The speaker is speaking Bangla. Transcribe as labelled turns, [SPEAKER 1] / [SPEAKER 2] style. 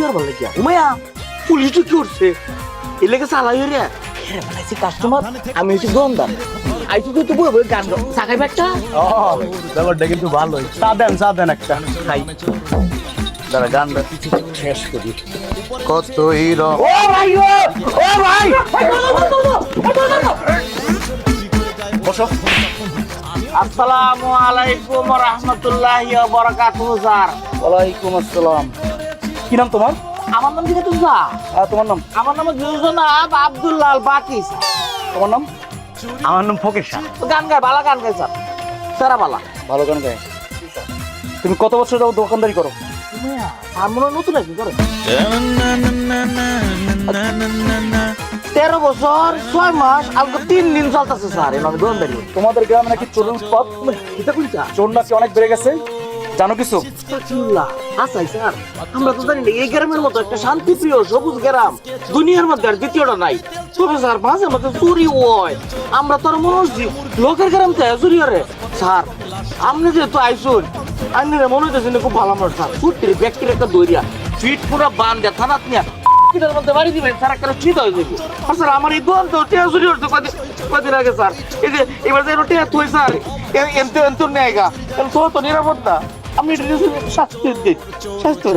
[SPEAKER 1] ভালো লাগিয়া উমায়া পুলিশ কি করছে এ লেগে চালাই রে বানাইছি কাস্টমার আমি হচ্ছে দোকানদার আইছি তো বই বই গান চাকাই একটা
[SPEAKER 2] ব্যাপারটা কিন্তু ভালোই চা দেন একটা খাই দাঁড়া গানটা শেষ করি কত হিরো
[SPEAKER 1] ও ভাই ও ভাই
[SPEAKER 2] বসো
[SPEAKER 1] আসসালামু আলাইকুম ওয়া রাহমাতুল্লাহি ওয়া বারাকাতুহু স্যার
[SPEAKER 2] ওয়ালাইকুম আসসালাম কি নাম তোমার
[SPEAKER 1] আমার নাম কি তুমি স্যার
[SPEAKER 2] তোমার নাম
[SPEAKER 1] আমার নাম জুজনাব আব্দুল্লাহ বাকি স্যার
[SPEAKER 2] তোমার নাম আমার নাম ফকির শাহ
[SPEAKER 1] গান গায় বালা গান গায় স্যার সারা বালা
[SPEAKER 2] ভালো গান গায় তুমি কত বছর যাও দোকানদারি করো
[SPEAKER 1] আর মনে হয় নতুন একই করে 13 বছর 6 মাস আর 3 দিন চলতেছে স্যার এভাবে দোকানদারি
[SPEAKER 2] তোমাদের গ্রামে নাকি চোরের উৎপাত
[SPEAKER 1] এটা কোনটা
[SPEAKER 2] চোর নাকি অনেক বেড়ে গেছে জানো কিছু
[SPEAKER 1] আল্লাহ আসাই স্যার আমরা তো জানি না এই গ্রামের মতো একটা শান্তিপ্রিয় সবুজ গ্রাম দুনিয়ার মধ্যে আর দ্বিতীয়টা নাই তবে স্যার মাঝে মাঝে চুরি হয় আমরা তো আর মনে লোকের গ্রাম থেকে চুরি করে স্যার আপনি যেহেতু আইসুন আইনের মনে হইতেছে খুব ভালো আমার স্যার ফুটির ব্যক্তির একটা দৌড়িয়া ফিট পুরো বান দেয় থানাত নিয়ে এটার মধ্যে বাড়ি দিবেন স্যার একটা চিন্তা হয়ে যাবে স্যার আমার এই দোকান তো টিয়া চুরি হচ্ছে কদিন আগে স্যার এই যে এবার যে টিয়া তুই স্যার এন্ত নেয় গা তো নিরাপত্তা আপনি শাস্তি দিন শাস্তি